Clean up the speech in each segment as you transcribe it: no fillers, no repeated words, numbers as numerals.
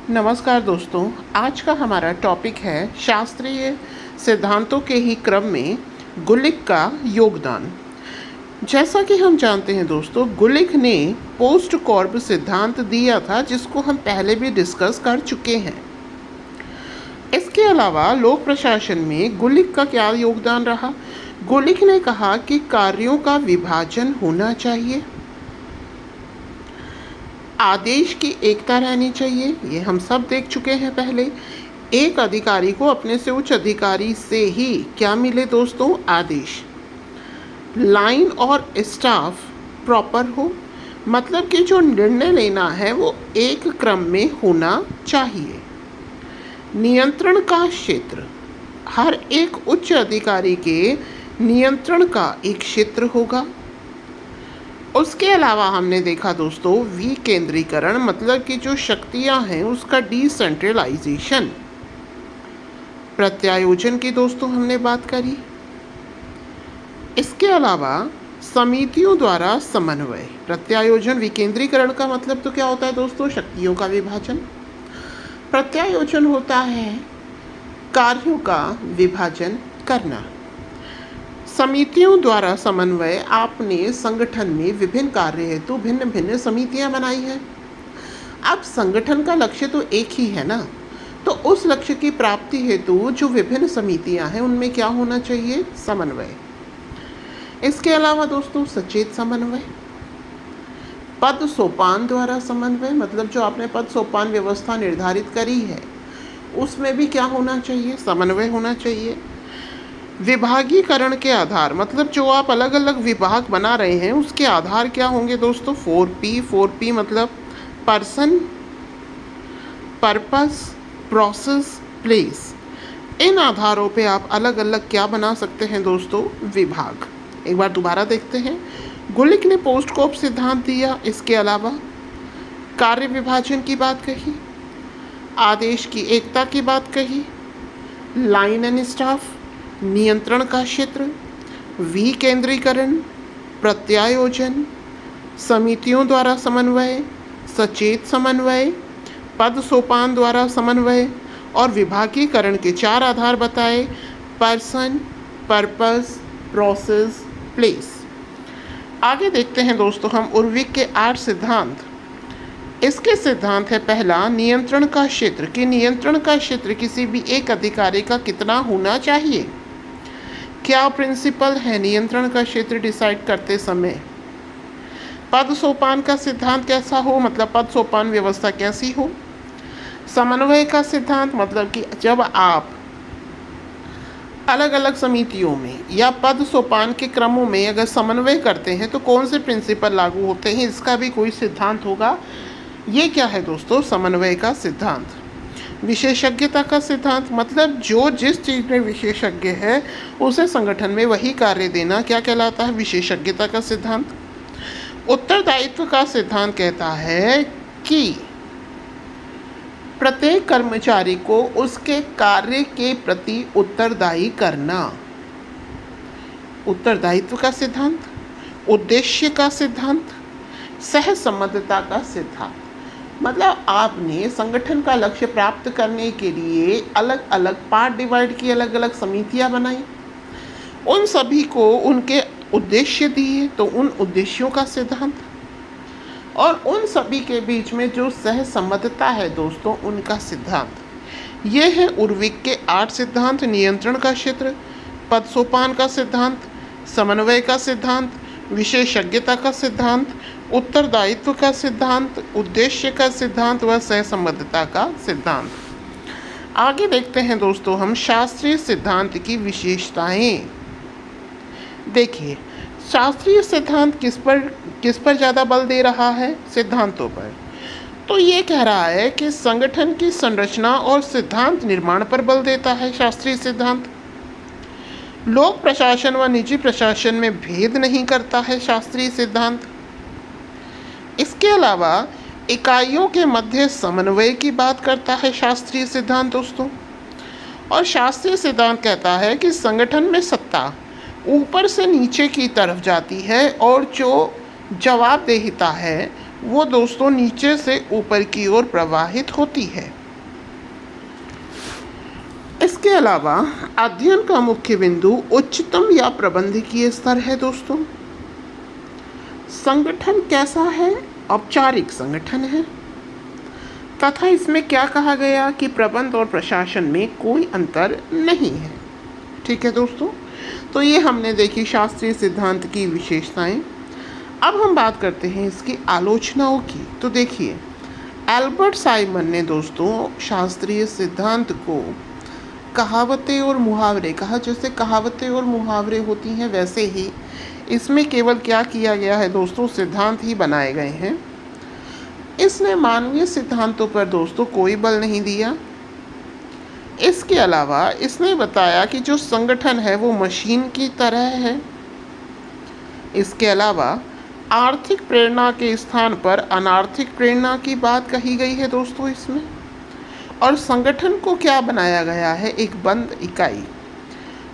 नमस्कार दोस्तों, आज का हमारा टॉपिक है शास्त्रीय सिद्धांतों के ही क्रम में गुलिक का योगदान। जैसा कि हम जानते हैं दोस्तों, गुलिक ने पोस्ट कॉर्ब सिद्धांत दिया था जिसको हम पहले भी डिस्कस कर चुके हैं। इसके अलावा लोक प्रशासन में गुलिक का क्या योगदान रहा? गुलिक ने कहा कि कार्यों का विभाजन होना चाहिए, आदेश की एकता रहनी चाहिए, ये हम सब देख चुके हैं पहले। एक अधिकारी को अपने से उच्च अधिकारी से ही क्या मिले दोस्तों? आदेश। लाइन और स्टाफ प्रॉपर हो, मतलब कि जो निर्णय लेना है वो एक क्रम में होना चाहिए। नियंत्रण का क्षेत्र, हर एक उच्च अधिकारी के नियंत्रण का एक क्षेत्र होगा। उसके अलावा हमने देखा दोस्तों विकेंद्रीकरण, मतलब कि जो शक्तियां हैं उसका डिसेंट्रलाइजेशन। प्रत्यायोजन की दोस्तों हमने बात करी। इसके अलावा समितियों द्वारा समन्वय। प्रत्यायोजन विकेंद्रीकरण का मतलब तो क्या होता है दोस्तों? शक्तियों का विभाजन। प्रत्यायोजन होता है कार्यों का विभाजन करना। समितियों द्वारा समन्वय, आपने संगठन में विभिन्न कार्य हेतु भिन्न भिन्न समितियां बनाई हैं। अब संगठन का लक्ष्य तो एक ही है ना, तो उस लक्ष्य की प्राप्ति हेतु जो विभिन्न समितियां हैं उनमें क्या होना चाहिए? समन्वय। इसके अलावा दोस्तों सचेत समन्वय, पद सोपान द्वारा समन्वय, मतलब जो आपने पद सोपान व्यवस्था निर्धारित करी है उसमें भी क्या होना चाहिए? समन्वय होना चाहिए। विभागीकरण के आधार, मतलब जो आप अलग अलग विभाग बना रहे हैं उसके आधार क्या होंगे दोस्तों? 4P मतलब पर्सन, पर्पस, प्रोसेस, प्लेस। इन आधारों पे आप अलग अलग क्या बना सकते हैं दोस्तों? विभाग। एक बार दोबारा देखते हैं। गुलिक ने पोस्ट कॉर्ब सिद्धांत दिया, इसके अलावा कार्य विभाजन की बात कही, आदेश की एकता की बात कही, लाइन एंड स्टाफ, नियंत्रण का क्षेत्र, विकेंद्रीकरण, प्रत्यायोजन, समितियों द्वारा समन्वय, सचेत समन्वय, पद सोपान द्वारा समन्वय और विभागीकरण के 4 आधार बताए: पर्सन, पर्पस, प्रोसेस, प्लेस। आगे देखते हैं दोस्तों हम उर्विक के 8 सिद्धांत। इसके सिद्धांत है पहला, नियंत्रण का क्षेत्र। कि नियंत्रण का क्षेत्र किसी भी एक अधिकारी का कितना होना चाहिए? क्या प्रिंसिपल है नियंत्रण का क्षेत्र डिसाइड करते समय? पद सोपान का सिद्धांत कैसा हो, मतलब पद सोपान व्यवस्था कैसी हो? समन्वय का सिद्धांत, मतलब कि जब आप अलग अलग समितियों में या पद सोपान के क्रमों में अगर समन्वय करते हैं तो कौन से प्रिंसिपल लागू होते हैं, इसका भी कोई सिद्धांत होगा। ये क्या है दोस्तों? समन्वय का सिद्धांत। विशेषज्ञता का सिद्धांत, मतलब जो जिस चीज़ में विशेषज्ञ है उसे संगठन में वही कार्य देना क्या कहलाता है? विशेषज्ञता का सिद्धांत। उत्तरदायित्व का सिद्धांत कहता है कि प्रत्येक कर्मचारी को उसके कार्य के प्रति उत्तरदायी करना। उत्तरदायित्व का सिद्धांत। उद्देश्य का सिद्धांत। सहसंबद्धता का सिद्धांत, मतलब आपने संगठन का लक्ष्य प्राप्त करने के लिए अलग अलग पार्ट डिवाइड की, अलग अलग समितियां बनाई, उन सभी को उनके उद्देश्य दिए तो उन उद्देश्यों का सिद्धांत, और उन सभी के बीच में जो सहसंबद्धता है दोस्तों उनका सिद्धांत। ये है उर्विक के 8 सिद्धांत। नियंत्रण का क्षेत्र, पद सोपान का सिद्धांत, समन्वय का सिद्धांत, विशेषज्ञता का सिद्धांत, उत्तरदायित्व का सिद्धांत, उद्देश्य का सिद्धांत व सहसंबद्धता का सिद्धांत। आगे देखते हैं दोस्तों हम शास्त्रीय सिद्धांत की विशेषताएं। देखिए, शास्त्रीय सिद्धांत किस पर ज़्यादा बल दे रहा है? सिद्धांतों पर। तो ये कह रहा है कि संगठन की संरचना और सिद्धांत निर्माण पर बल देता है शास्त्रीय सिद्धांत। लोक प्रशासन व निजी प्रशासन में भेद नहीं करता है शास्त्रीय सिद्धांत। इसके अलावा इकाइयों के मध्य समन्वय की बात करता है शास्त्रीय सिद्धांत दोस्तों। और शास्त्रीय सिद्धांत कहता है कि संगठन में सत्ता ऊपर से नीचे की तरफ जाती है और जो जवाबदेहिता है वो दोस्तों नीचे से ऊपर की ओर प्रवाहित होती है। इसके अलावा अध्ययन का मुख्य बिंदु उच्चतम या प्रबंधकीय स्तर है दोस्तों। संगठन कैसा है? औपचारिक संगठन है तथा इसमें क्या कहा गया कि प्रबंध और प्रशासन में कोई अंतर नहीं है। ठीक है दोस्तों, तो ये हमने देखी शास्त्रीय सिद्धांत की विशेषताएं। अब हम बात करते हैं इसकी आलोचनाओं की। तो देखिए, एल्बर्ट साइमन ने दोस्तों शास्त्रीय सिद्धांत को कहावतें और मुहावरे कहा। जैसे कहावतें और मुहावरे होती हैं वैसे ही इसमें केवल क्या किया गया है दोस्तों, सिद्धांत ही बनाए गए हैं। इसने मानवीय सिद्धांतों पर दोस्तों कोई बल नहीं दिया। इसके अलावा इसने बताया कि जो संगठन है वो मशीन की तरह है। इसके अलावा आर्थिक प्रेरणा के स्थान पर अनार्थिक प्रेरणा की बात कही गई है दोस्तों इसमें। और संगठन को क्या बनाया गया है? एक बंद इकाई।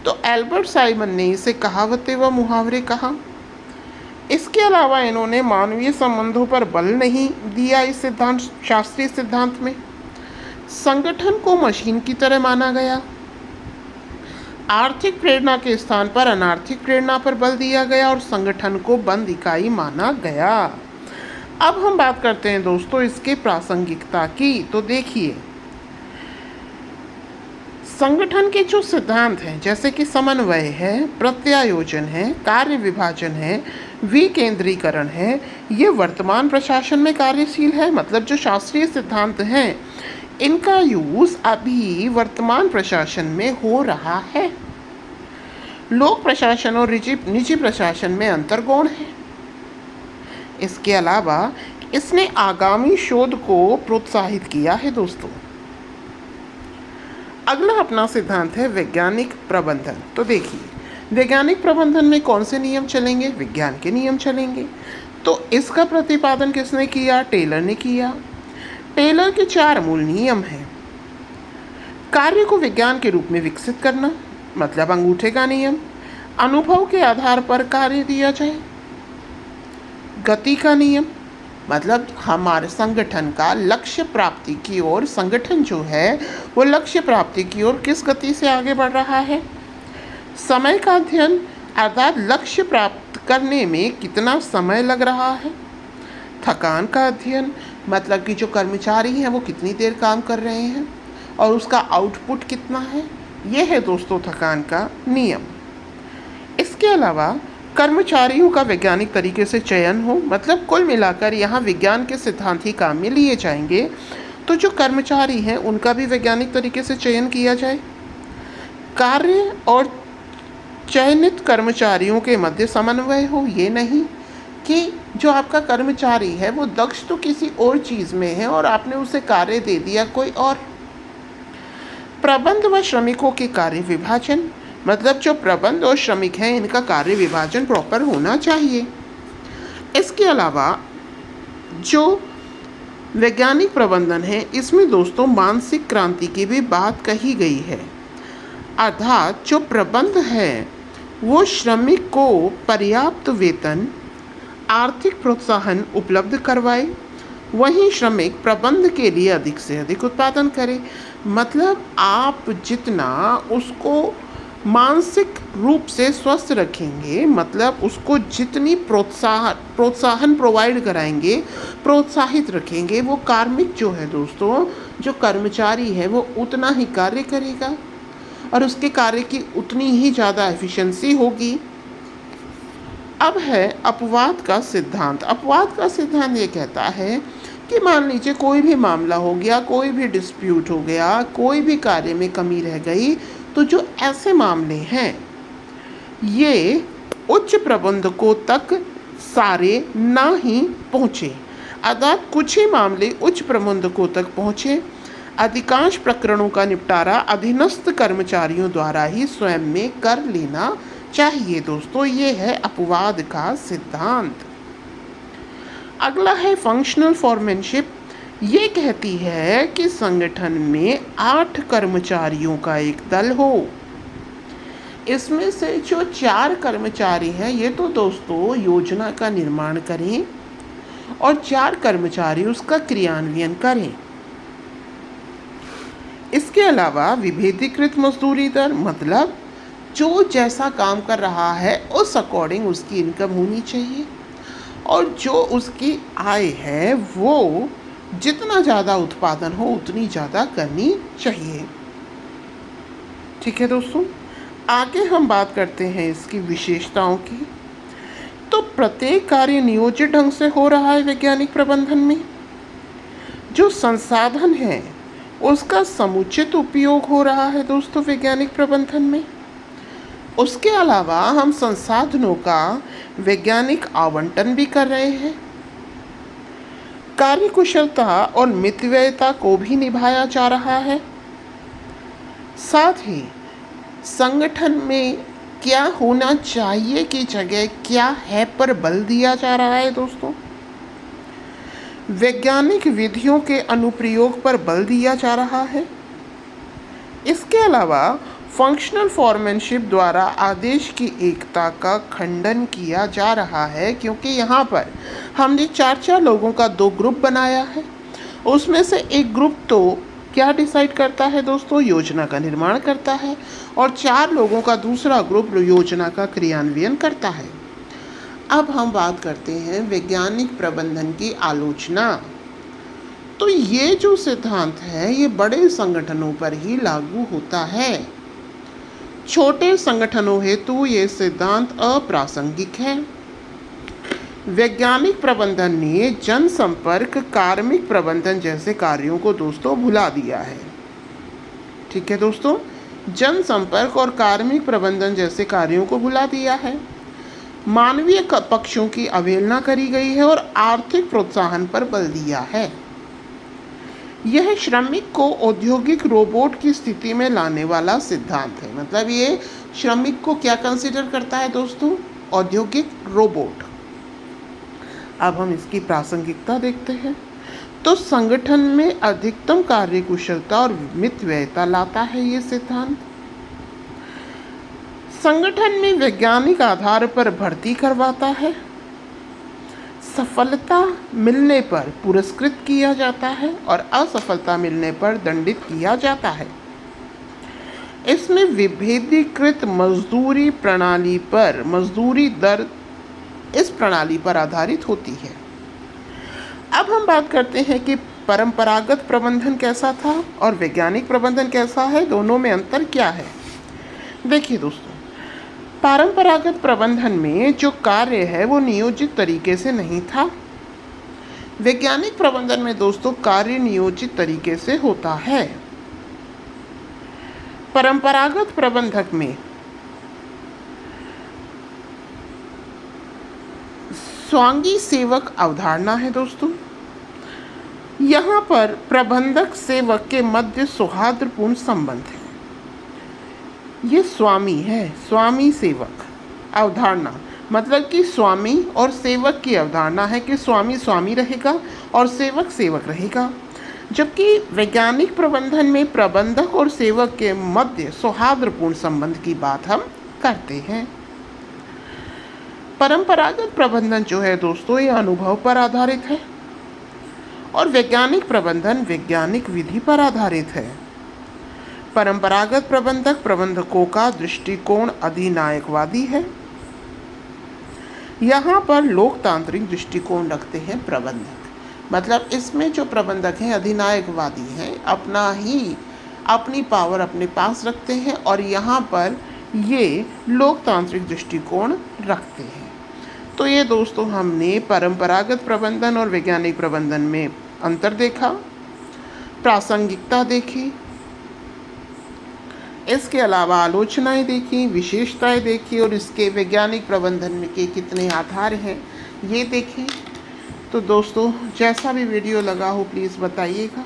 तो एल्बर्ट साइमन ने इसे कहावतें व मुहावरे कहा। इसके अलावा इन्होंने मानवीय संबंधों पर बल नहीं दिया। इस सिद्धांत, शास्त्रीय सिद्धांत में संगठन को मशीन की तरह माना गया। आर्थिक प्रेरणा के स्थान पर अनार्थिक प्रेरणा पर बल दिया गया और संगठन को बंद इकाई माना गया। अब हम बात करते हैं दोस्तों इसके प्रासंगिकता की। तो देखिए, संगठन के जो सिद्धांत हैं जैसे कि समन्वय है, प्रत्यायोजन है, कार्य विभाजन है, विकेंद्रीकरण है, ये वर्तमान प्रशासन में कार्यशील है। मतलब जो शास्त्रीय सिद्धांत हैं इनका यूज़ अभी वर्तमान प्रशासन में हो रहा है। लोक प्रशासन और निजी प्रशासन में अंतर गौण है। इसके अलावा इसने आगामी शोध को प्रोत्साहित किया है दोस्तों। अगला अपना सिद्धांत है वैज्ञानिक प्रबंधन। तो देखिए, वैज्ञानिक प्रबंधन में कौन से नियम चलेंगे? विज्ञान के नियम चलेंगे। तो इसका प्रतिपादन किसने किया? टेलर ने किया। टेलर के 4 मूल नियम हैं। कार्य को विज्ञान के रूप में विकसित करना, मतलब अंगूठे का नियम। अनुभव के आधार पर कार्य दिया जाए। गति का नियम, मतलब हमारे संगठन का लक्ष्य प्राप्ति की ओर, संगठन जो है वो लक्ष्य प्राप्ति की ओर किस गति से आगे बढ़ रहा है। समय का अध्ययन, अर्थात लक्ष्य प्राप्त करने में कितना समय लग रहा है। थकान का अध्ययन, मतलब कि जो कर्मचारी हैं वो कितनी देर काम कर रहे हैं और उसका आउटपुट कितना है। यह है दोस्तों थकान का नियम। इसके अलावा कर्मचारियों का वैज्ञानिक तरीके से चयन हो, मतलब कुल मिलाकर यहाँ विज्ञान के सिद्धांत ही काम में लिए जाएंगे। तो जो कर्मचारी हैं उनका भी वैज्ञानिक तरीके से चयन किया जाए। कार्य और चयनित कर्मचारियों के मध्य समन्वय हो, ये नहीं कि जो आपका कर्मचारी है वो दक्ष तो किसी और चीज़ में है और आपने उसे कार्य दे दिया कोई और। प्रबंध व श्रमिकों के कार्य विभाजन, मतलब जो प्रबंध और श्रमिक हैं इनका कार्य विभाजन प्रॉपर होना चाहिए। इसके अलावा जो वैज्ञानिक प्रबंधन है इसमें दोस्तों मानसिक क्रांति की भी बात कही गई है। अर्थात जो प्रबंध है वो श्रमिक को पर्याप्त वेतन, आर्थिक प्रोत्साहन उपलब्ध करवाए, वहीं श्रमिक प्रबंध के लिए अधिक से अधिक उत्पादन करे। मतलब आप जितना उसको मानसिक रूप से स्वस्थ रखेंगे, मतलब उसको जितनी प्रोत्साहन प्रोवाइड कराएंगे, प्रोत्साहित रखेंगे, वो कार्मिक जो है दोस्तों, जो कर्मचारी है वो उतना ही कार्य करेगा और उसके कार्य की उतनी ही ज़्यादा एफिशिएंसी होगी। अब है अपवाद का सिद्धांत। अपवाद का सिद्धांत ये कहता है कि मान लीजिए कोई भी मामला हो गया, कोई भी डिस्प्यूट हो गया, कोई भी कार्य में कमी रह गई, तो जो ऐसे मामले हैं ये उच्च प्रबंधकों तक सारे ना ही पहुँचे। अर्थात कुछ ही मामले उच्च प्रबंधकों तक पहुँचे। अधिकांश प्रकरणों का निपटारा अधीनस्थ कर्मचारियों द्वारा ही स्वयं में कर लेना चाहिए दोस्तों। ये है अपवाद का सिद्धांत। अगला है फंक्शनल फॉरमैनशिप। ये कहती है कि संगठन में 8 कर्मचारियों का एक दल हो। इसमें से जो 4 कर्मचारी हैं ये तो दोस्तों योजना का निर्माण करें और 4 कर्मचारी उसका क्रियान्वयन करें। इसके अलावा विभेदीकृत मजदूरी दर, मतलब जो जैसा काम कर रहा है उस अकॉर्डिंग उसकी इनकम होनी चाहिए, और जो उसकी आय है वो जितना ज़्यादा उत्पादन हो उतनी ज़्यादा करनी चाहिए। ठीक है दोस्तों, आगे हम बात करते हैं इसकी विशेषताओं की। तो प्रत्येक कार्य नियोजित ढंग से हो रहा है वैज्ञानिक प्रबंधन में। जो संसाधन है उसका समुचित उपयोग हो रहा है दोस्तों वैज्ञानिक प्रबंधन में। उसके अलावा हम संसाधनों का वैज्ञानिक आवंटन भी कर रहे हैं। कार्यकुशलता और मितव्ययिता को भी निभाया जा रहा है। साथ ही संगठन में क्या होना चाहिए की जगह क्या है पर बल दिया जा रहा है दोस्तों। वैज्ञानिक विधियों के अनुप्रयोग पर बल दिया जा रहा है। इसके अलावा फंक्शनल फॉर्मैनशिप द्वारा आदेश की एकता का खंडन किया जा रहा है, क्योंकि यहाँ पर हमने 4 लोगों का 2 ग्रुप बनाया है। उसमें से एक ग्रुप तो क्या डिसाइड करता है दोस्तों, योजना का निर्माण करता है, और 4 लोगों का दूसरा ग्रुप योजना का क्रियान्वयन करता है। अब हम बात करते हैं वैज्ञानिक प्रबंधन की आलोचना। तो ये जो सिद्धांत है ये बड़े संगठनों पर ही लागू होता है। छोटे संगठनों हेतु ये सिद्धांत अप्रासंगिक है। वैज्ञानिक प्रबंधन ने जनसंपर्क, कार्मिक प्रबंधन जैसे कार्यों को दोस्तों भुला दिया है। ठीक है दोस्तों, जनसंपर्क और कार्मिक प्रबंधन जैसे कार्यों को भुला दिया है। मानवीय पक्षों की अवहेलना करी गई है और आर्थिक प्रोत्साहन पर बल दिया है। यह श्रमिक को औद्योगिक रोबोट की स्थिति में लाने वाला सिद्धांत है। मतलब ये श्रमिक को क्या कंसीडर करता है दोस्तों, औद्योगिक रोबोट। अब हम इसकी प्रासंगिकता देखते हैं। तो संगठन में अधिकतम कार्यकुशलता और मितव्ययिता लाता है ये सिद्धांत। संगठन में वैज्ञानिक आधार पर भर्ती करवाता है। सफलता मिलने पर पुरस्कृत किया जाता है और असफलता मिलने पर दंडित किया जाता है। इसमें विभेदीकृत मजदूरी प्रणाली पर मजदूरी दर इस प्रणाली पर आधारित होती है। अब हम बात करते हैं कि परंपरागत प्रबंधन कैसा था और वैज्ञानिक प्रबंधन कैसा है, दोनों में अंतर क्या है। देखिए दोस्तों, परंपरागत प्रबंधन में जो कार्य है वो नियोजित तरीके से नहीं था। वैज्ञानिक प्रबंधन में दोस्तों कार्य नियोजित तरीके से होता है। परंपरागत प्रबंधक में स्वांगी सेवक अवधारणा है दोस्तों। यहाँ पर प्रबंधक सेवक के मध्य सौहार्दपूर्ण संबंध है। ये स्वामी है, स्वामी सेवक अवधारणा, मतलब कि स्वामी और सेवक की अवधारणा है कि स्वामी स्वामी रहेगा और सेवक सेवक रहेगा। जबकि वैज्ञानिक प्रबंधन में प्रबंधक और सेवक के मध्य सौहार्दपूर्ण संबंध की बात हम करते हैं। परंपरागत प्रबंधन जो है दोस्तों ये अनुभव पर आधारित है और वैज्ञानिक प्रबंधन वैज्ञानिक विधि पर आधारित है। परंपरागत प्रबंधकों का दृष्टिकोण अधिनायकवादी है। यहाँ पर लोकतांत्रिक दृष्टिकोण रखते हैं प्रबंधक, मतलब इसमें जो प्रबंधक हैं अधिनायकवादी हैं, अपनी पावर अपने पास रखते हैं और यहाँ पर ये लोकतांत्रिक दृष्टिकोण रखते हैं। तो ये दोस्तों हमने परंपरागत प्रबंधन और वैज्ञानिक प्रबंधन में अंतर देखा, प्रासंगिकता देखी, इसके अलावा आलोचनाएं देखी, विशेषताएं देखी और इसके वैज्ञानिक प्रबंधन के कितने आधार हैं ये देखें। तो दोस्तों जैसा भी वीडियो लगा हो प्लीज़ बताइएगा।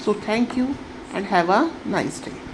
So thank you and have a nice day.